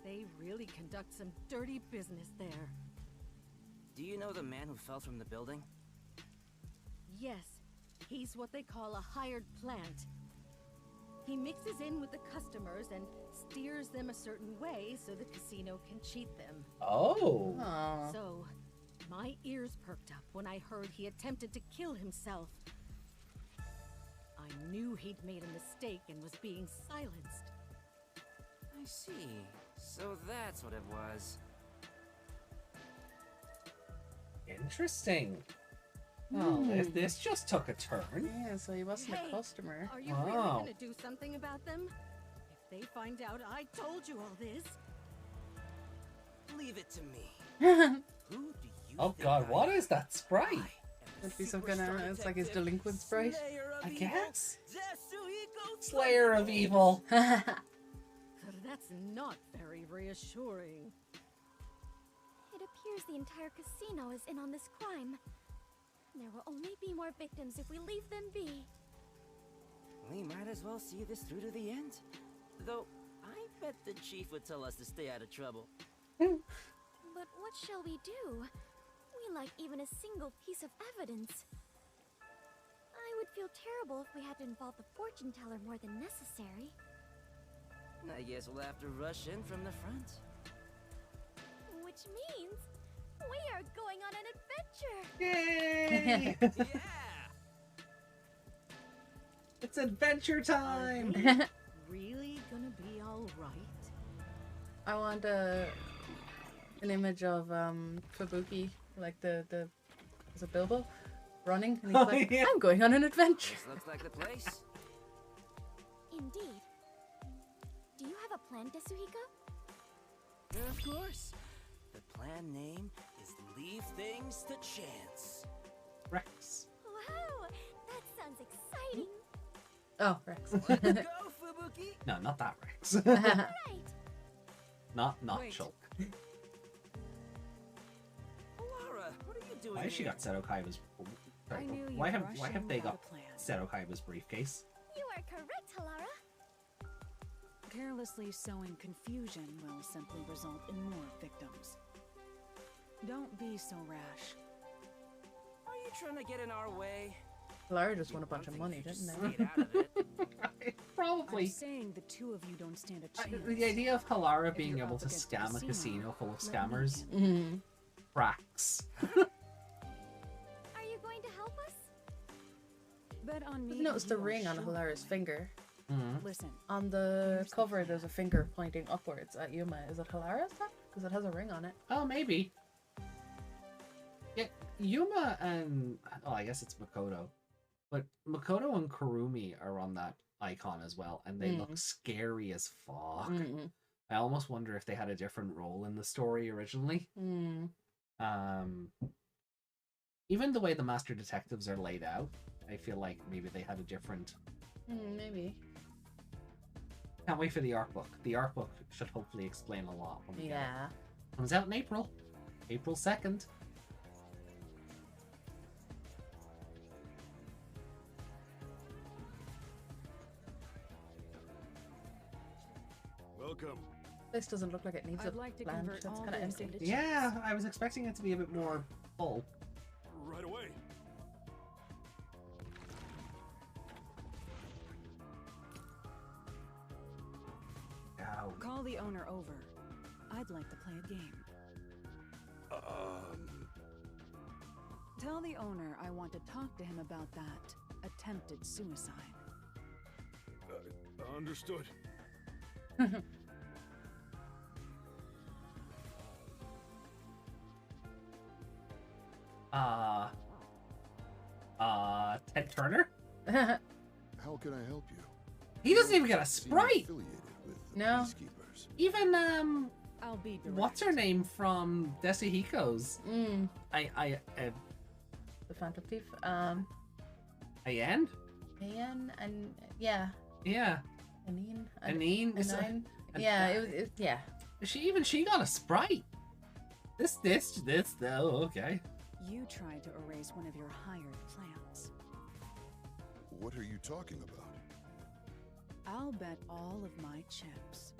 S3: They really conduct some dirty business there.
S7: Do you know the man who fell from the building?
S3: Yes, he's what they call a hired plant. He mixes in with the customers and steers them a certain way so the casino can cheat them.
S1: oh,
S2: Aww.
S3: So, my ears perked up when I heard he attempted to kill himself. I knew he'd made a mistake and was being silenced.
S7: I see. So that's what it was.
S1: interesting. Oh, this just took a turn.
S2: Yeah, so he wasn't
S3: Hey,
S2: a customer.
S3: Are you
S1: Wow.
S3: really gonna do something about them? If they find out I told you all this,
S7: Leave it to me. Who do you
S1: Oh god, what is that sprite?
S2: Would be some kind of, it's like his delinquent sprite.
S1: I guess. Slayer of Evil.
S3: That's not very reassuring.
S4: It appears the entire casino is in on this crime. There will only be more victims if we leave them be.
S7: We might as well see this through to the end. Though, I bet the chief would tell us to stay out of trouble.
S4: But what shall we do? We lack even a single piece of evidence. I would feel terrible if we had to involve the fortune teller more than necessary.
S7: I guess we'll have to rush in from the front.
S4: Which means we are going on an adventure!
S1: Yay!
S7: Yeah!
S1: It's adventure time!
S3: Really gonna be alright?
S2: I want an image of Fubuki, like the is it Bilbo, running, and he's like,
S1: yeah.
S2: I'm going on an adventure.
S7: This looks like the place.
S4: Indeed. Do you have a plan, Desuhiko?
S7: Of course. The plan name is Leave Things to Chance.
S1: Rex.
S4: Wow, that sounds exciting.
S2: Oh, Rex.
S7: Let's go, Fubuki!
S1: No, not that Rex.
S4: Right.
S1: not
S7: Wait.
S1: Shulk.
S7: Laura, what are you doing
S1: Why has she
S7: here?
S1: got Seto Kaiba's...
S8: I knew you'd
S1: Why
S8: rush
S1: have
S8: in
S1: they
S8: without
S1: got
S8: a plan.
S1: Seto Kaiba's briefcase?
S4: You are correct, Halara.
S8: Carelessly sowing confusion will simply result in more victims. Don't be so rash.
S7: Are you trying to get in our way?
S2: Lara just won a bunch of money, didn't they?
S7: Stayed out of it.
S1: Probably.
S8: I'm saying the two of you don't stand a chance.
S1: The idea of Halara
S8: If
S1: being
S8: you're
S1: able
S8: up
S1: to
S8: against the
S1: scam a
S8: casino,
S1: casino full of
S8: let me
S1: scammers
S8: in.
S1: cracks.
S4: Are you going to help us?
S8: Bet on me.
S2: I've noticed
S8: that
S2: the
S8: you are
S2: ring on
S8: sure.
S2: Halara's finger.
S8: Listen,
S2: On the
S8: Here's the
S2: cover,
S8: plan.
S2: there's a finger pointing upwards at Yuma. Is it Halara's then? Because it has a ring on it.
S1: Oh, maybe. Yeah, Yuma and... Oh, I guess it's Makoto. But Makoto and Kurumi are on that icon as well, and they look scary as fuck. I almost wonder if they had a different role in the story originally. Even the way the Master Detectives are laid out, I feel like maybe they had a different...
S2: Maybe.
S1: Can't wait for the art book. The art book should hopefully explain a lot when we get it.
S2: Yeah.
S1: Comes out in April. April 2nd.
S6: Welcome.
S2: This doesn't look like it needs
S8: I'd
S2: a
S8: like to
S2: land.
S8: convert
S2: That's
S8: all
S2: kind of
S8: those
S2: empty.
S8: into
S1: Yeah, I was expecting it to be a bit more full.
S6: Right away.
S1: Ow.
S8: call the owner over. I'd like to play a game. Tell the owner I want to talk to him about that attempted suicide.
S6: Understood.
S1: Ted Turner?
S6: How can I help you?
S1: He doesn't even get a
S6: Seem
S1: sprite!
S6: affiliated with the
S2: No.
S6: peacekeepers.
S1: Even,
S8: I'll be direct.
S1: what's her name from Desahiko's?
S2: The Phantom Thief.
S1: Ayan?
S2: Ayan and yeah.
S1: Yeah.
S2: Anine.
S1: Anine is
S2: Anine. Yeah, yeah.
S1: She got a sprite. This though, okay.
S8: You tried to erase one of your hired plans.
S6: What are you talking about?
S8: I'll bet all of my chips.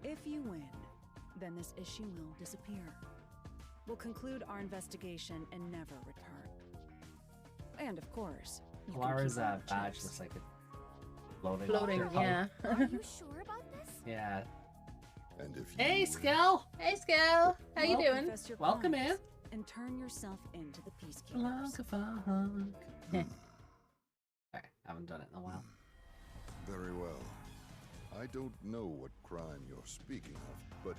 S8: If you win, then this issue will disappear. We'll conclude our investigation and never return. And of course, you can
S1: Lara's
S8: keep all the
S1: badge
S8: chips.
S1: looks like it's floating.
S2: Floating,
S1: off her
S2: yeah.
S4: Are you sure about this?
S1: Yeah.
S6: And if
S1: Hey,
S6: you
S1: Skell!
S2: Hey, Skell. How you
S1: Well,
S2: doing?
S8: Confess your
S1: Welcome
S8: crimes and turn yourself into the peacekeepers.
S1: Okay, haven't done it in a while.
S6: Very well. I don't know what crime you're speaking of, but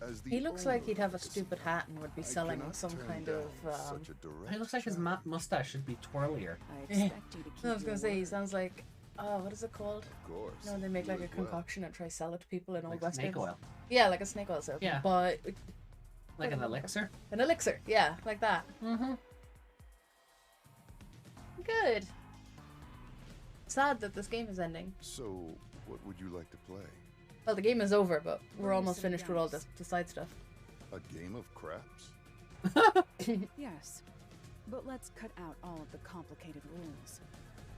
S6: as the
S2: He looks like
S6: owner
S2: he'd have a
S6: of the
S2: stupid
S6: casino,
S2: hat and would be
S6: I
S2: selling
S6: cannot
S2: some
S6: turn
S2: kind
S6: down
S2: of.
S6: such a direct
S1: He looks like his
S6: challenge.
S1: mustache should be twirlier.
S8: I expect you to keep
S2: I was
S8: your
S2: gonna say he
S8: word.
S2: sounds like. Oh, what is it called?
S6: Of course.
S2: No, they make
S6: you
S2: like a
S6: as well.
S2: concoction and try sell it to people in old
S1: Like
S2: westerns.
S1: snake oil.
S2: Yeah, like a snake oil salesman.
S1: Yeah.
S2: But
S1: Like an elixir?
S2: An elixir, yeah, like that. Mm-hmm. Good. Sad that this game is ending.
S6: So, what would you like to play?
S2: Well, the game is over, but we're
S8: Bring
S2: almost
S8: some
S2: finished with all
S8: dice.
S2: the side stuff.
S6: A game of craps?
S8: Yes, but let's cut out all of the complicated rules.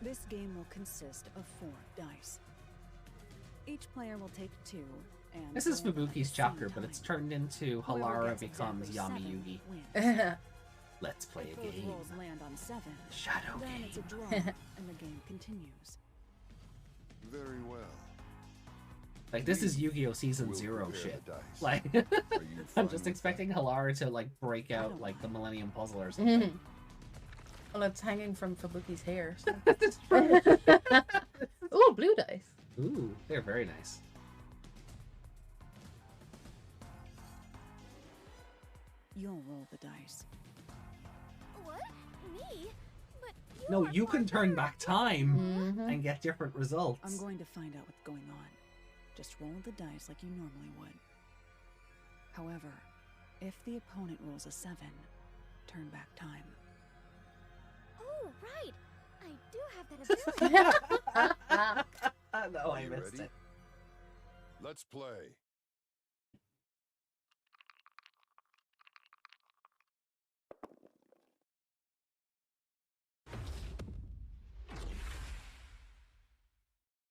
S8: This game will consist of 4 dice. Each player will take 2, and
S1: This is
S8: roll at the
S1: Fubuki's
S8: same
S1: chapter, but
S8: time.
S1: it's turned into
S8: Whoever
S1: Halara
S8: gets
S1: becomes
S8: exactly
S1: Yami
S8: 7
S1: Yugi.
S8: wins.
S1: Let's play
S8: If
S1: a
S8: both
S1: game.
S8: rolls land on 7,
S1: Shadow
S8: then
S1: game.
S8: it's a draw, and the game continues.
S6: Very well.
S1: Like, this is Yu-Gi-Oh! Season
S6: We'll
S1: 0
S6: prepare
S1: shit.
S6: the dice.
S1: Like,
S6: Are you
S1: I'm
S6: fine
S1: just
S6: with
S1: expecting Halara to, like, break out, like, the Millennium Puzzle or
S2: Mhm.
S1: something.
S2: Well, it's hanging from Fubuki's hair. So.
S1: That's true.
S2: Ooh, blue dice.
S1: Ooh, they're very nice.
S8: You'll roll the dice.
S4: What? Me? But you
S1: No,
S4: are
S1: you can turn
S4: Father.
S1: back time
S2: Mhm.
S1: and get different results.
S8: I'm going to find out what's going on. Just roll the dice like you normally would. However, if the opponent rolls a 7, turn back time.
S4: Oh, right. I do have that ability.
S1: No, I
S6: You
S1: missed
S6: ready?
S1: it.
S6: Let's play.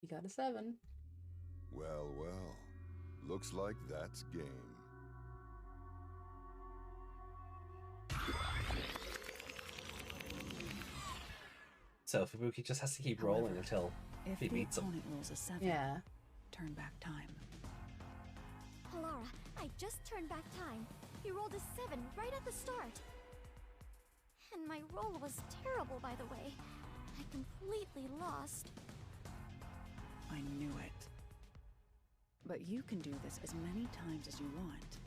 S2: You got a 7.
S6: Well, well. Looks like that's game.
S1: So Fubuki just has to keep rolling
S8: However,
S1: until
S8: If
S1: he
S8: the
S1: beats him.
S8: opponent rolls a 7,
S2: Yeah.
S8: turn back time.
S4: Halara, I just turned back time. He rolled a 7 right at the start. And my roll was terrible, by the way. I completely lost.
S8: I knew it. But you can do this as many times as you want.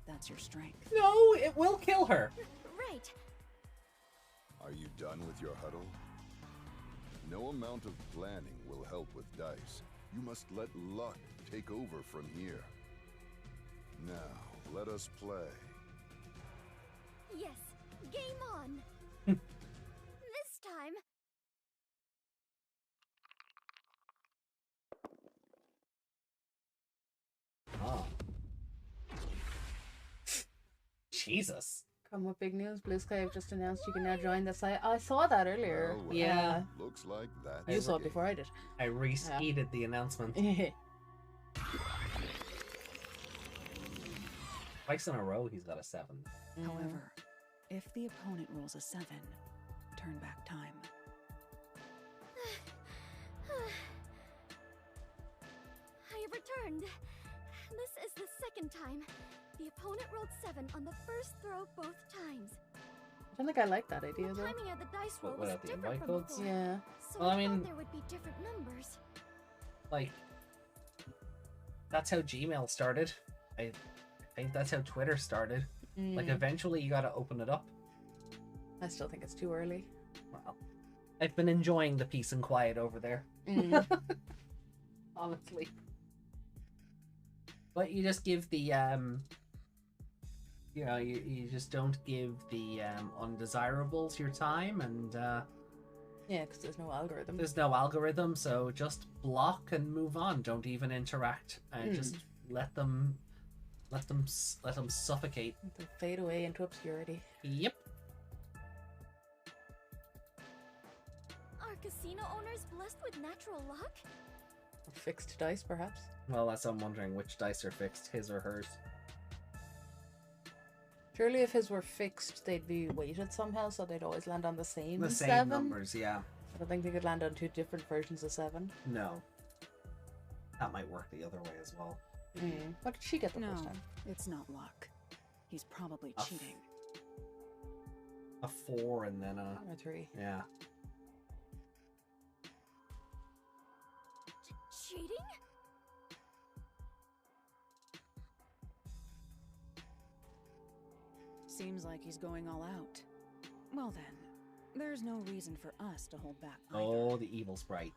S8: That's your strength.
S1: No, it will kill her.
S4: Right.
S6: Are you done with your huddle? No amount of planning will help with dice. You must let luck take over from here. Now, let us play.
S4: Yes. Game on. This time.
S1: Oh. Jesus.
S2: Come with big news. Blue Sky have just announced you can now join the site. I saw that earlier.
S6: Well, well,
S1: Yeah.
S6: Looks like that's
S2: You saw it
S6: game.
S2: before I did.
S1: I reseeded the announcement. Twice in a row, he's got a 7.
S8: However, if the opponent rolls a 7, turn back time.
S4: I have returned. This is the second time. The opponent rolled 7 on the first throw both times.
S2: I don't think I like that idea
S4: The
S2: though.
S4: timing of the dice roll was
S1: without the
S4: different
S1: invite
S4: from
S1: codes?
S4: before.
S2: Yeah.
S4: So
S1: Well,
S4: I
S1: I mean-
S4: thought there would be different numbers.
S1: Like, that's how Gmail started. I think that's how Twitter started. Like,
S2: Mm.
S1: eventually you gotta open it up.
S2: I still think it's too early.
S1: Well, I've been enjoying the peace and quiet over there.
S2: Mm.
S1: Honestly. But you just give the, you know, you just don't give the undesirables your time, and
S2: Yeah, because there's no algorithm.
S1: there's no algorithm, so just block and move on. Don't even interact, and just let them suffocate.
S2: They fade away into obscurity.
S1: Yep.
S4: Are casino owners blessed with natural luck?
S2: Fixed dice, perhaps.
S1: Well, that's I'm wondering which dice are fixed, his or hers.
S2: Surely, if his were fixed, they'd be weighted somehow, so they'd always land on the same
S1: The same
S2: 7.
S1: numbers, yeah.
S2: I don't think they could land on 2 different versions of 7.
S1: No. That might work the other way as well.
S2: What did she get the
S8: No,
S2: first time?
S8: it's not luck. He's probably
S1: A
S8: cheating.
S1: A 4 and then a...
S2: Or 3.
S1: Yeah.
S4: Cheating?
S8: Seems like he's going all out. Well then, there's no reason for us to hold back either.
S1: Oh, the evil sprite.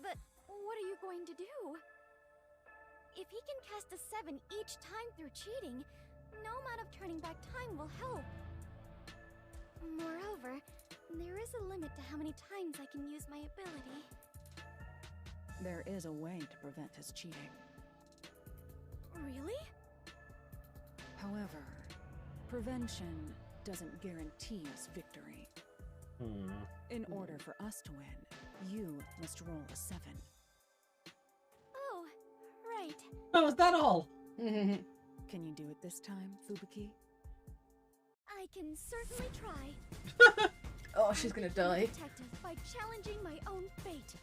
S4: But what are you going to do? If he can cast a 7 each time through cheating, no amount of turning back time will help. Moreover, there is a limit to how many times I can use my ability.
S8: There is a way to prevent his cheating.
S4: Really?
S8: However, prevention doesn't guarantee us victory. In order for us to win, you must roll a 7.
S4: Oh, right.
S1: Oh, is that all?
S8: Can you do it this time, Fubuki?
S4: I can certainly try.
S2: Oh, she's gonna die.
S4: Detective by challenging my own fate.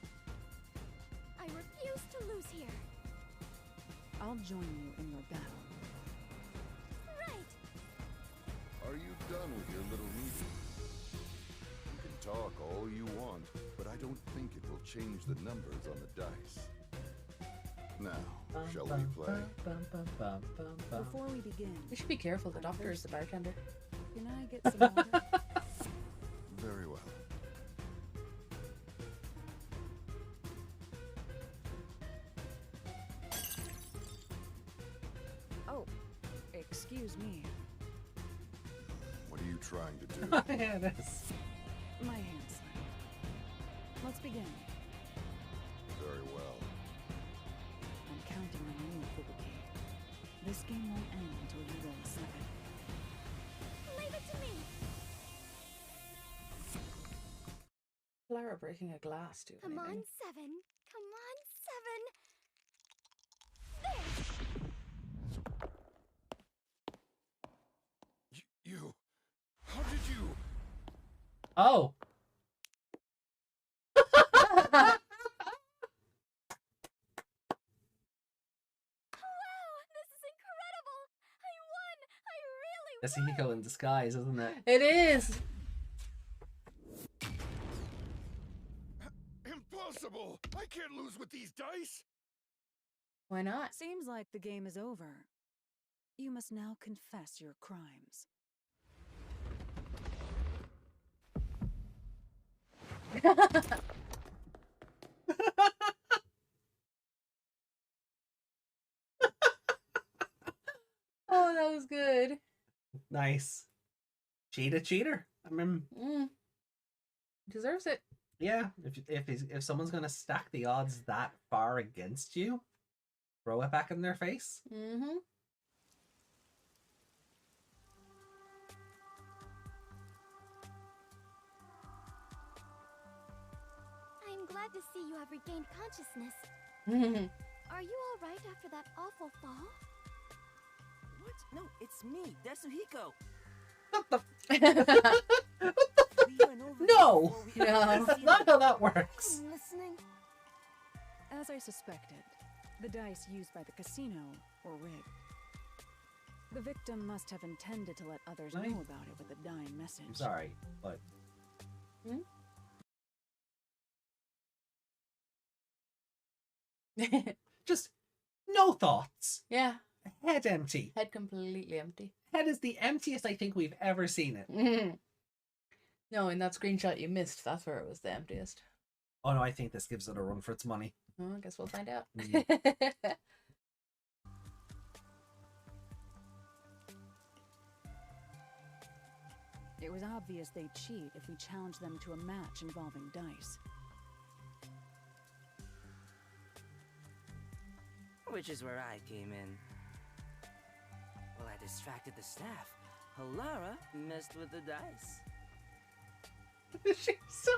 S4: I refuse to lose here.
S8: I'll join you in your battle.
S4: Right.
S6: Are you done with your little meeting? You can talk all you want, but I don't think it will change the numbers on the dice. Now, shall we play?
S8: Before we begin,
S2: We should be careful. The doctor is the bartender.
S8: can I get some water?
S6: Very well.
S8: Oh, excuse me.
S6: What are you trying to do?
S1: Yes.
S8: My hand slipped. Let's begin.
S6: Very well.
S8: I'm counting on you, Fubuki. This game won't end until you roll a 7.
S4: Leave it to me.
S2: Lara breaking a glass, too.
S4: Come on, 7. Come on, 7. There.
S6: You. How did you?
S1: Oh.
S4: Wow, this is incredible. I won. I really
S1: That's
S4: won.
S1: Hiko in disguise, isn't it?
S2: It is.
S6: Impossible! I can't lose with these dice!
S2: Why not?
S8: Seems like the game is over. You must now confess your crimes.
S2: Oh, that was good.
S1: Nice. Cheater. I mean,
S2: Deserves it.
S1: yeah. If someone's gonna stack the odds that far against you, throw it back in their face.
S2: Mm-hmm.
S4: I'm glad to see you have regained consciousness. Are you all right after that awful fall?
S7: What? No, it's me, Desuhiko.
S1: What the?
S7: We went over
S1: No!
S7: before we-
S2: No.
S1: That's not how that works.
S7: I'm listening.
S8: As I suspected, the dice used by the casino were rigged. The victim must have intended to let others
S1: Right.
S8: know about it with a dying message.
S1: I'm sorry, but just no thoughts.
S2: Yeah.
S1: Head empty.
S2: Head completely empty.
S1: Head is the emptiest I think we've ever seen it.
S2: No, in that screenshot you missed, that's where it was the emptiest.
S1: Oh no, I think this gives it a run for its money.
S2: Oh, I guess we'll find out.
S8: It was obvious they'd cheat if we challenged them to a match involving dice.
S7: Which is where I came in. Well, I distracted the staff. Halara messed with the dice.
S1: She's so...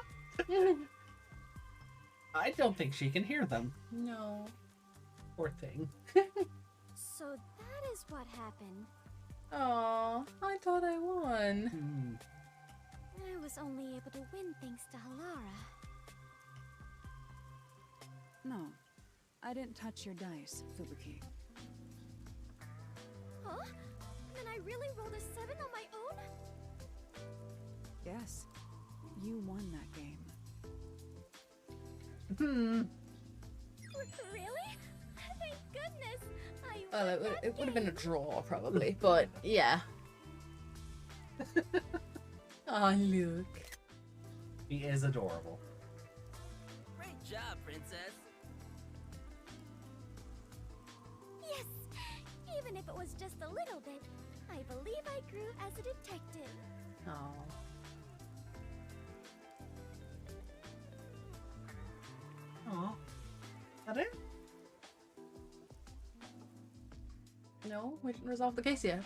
S1: I don't think she can hear them.
S2: No.
S1: Poor thing.
S4: So that is what happened.
S2: Oh, I thought I won.
S4: I was only able to win thanks to Halara.
S8: No, I didn't touch your dice, Fubuki.
S4: Huh? Then I really rolled a 7 on my own?
S8: Yes, you won that game.
S4: Really? Thank goodness!
S2: Well, it would have been a draw, probably, but yeah. Oh, look.
S1: He is adorable.
S7: Great job, princess.
S4: if it was just a little bit, I believe I grew as a detective.
S2: Oh.
S1: Aw. That it?
S2: No, we didn't resolve the case yet.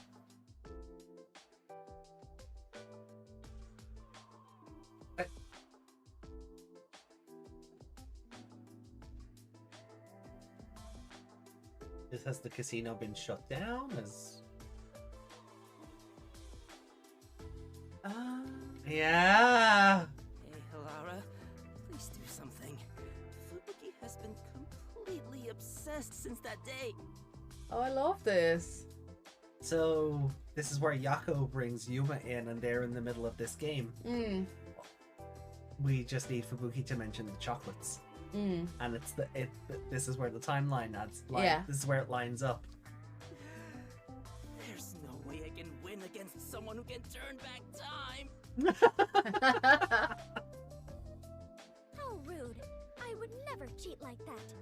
S1: Has the casino been shut down? Yeah.
S7: Hey, Hilara, please do something. Fubuki has been completely obsessed since that day.
S2: Oh, I love this.
S1: So this is where Yako brings Yuma in, and they're in the middle of this game. We just need Fubuki to mention the chocolates. And this is where the timeline adds.
S2: Yeah.
S1: This is where it lines up.
S7: There's no way I can win against someone who can turn back time.
S4: How rude. I would never cheat like that.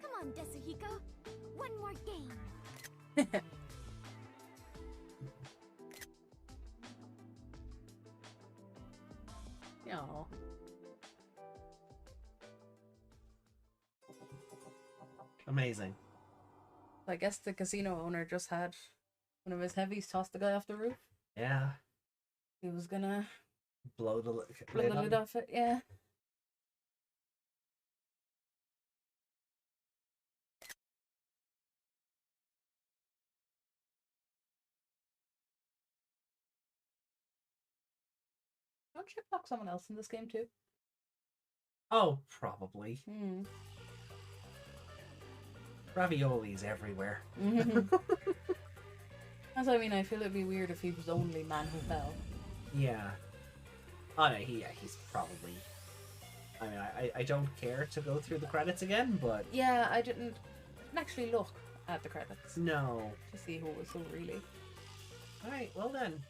S4: Come on, Desuhiko. One more game.
S2: Oh.
S1: Amazing.
S2: I guess the casino owner just had one of his heavies toss the guy off the roof.
S1: Yeah.
S2: He was gonna
S1: Blow the
S2: lid off it, yeah. Don't you block someone else in this game too?
S1: Oh, probably. Raviolis everywhere.
S2: As I mean, I feel it'd be weird if he was the only man who fell.
S1: Yeah. Oh no, he's probably. I mean, I don't care to go through the credits again, but
S2: Yeah, I didn't actually look at the credits
S1: no.
S2: to see who was who really.
S1: All right, well then.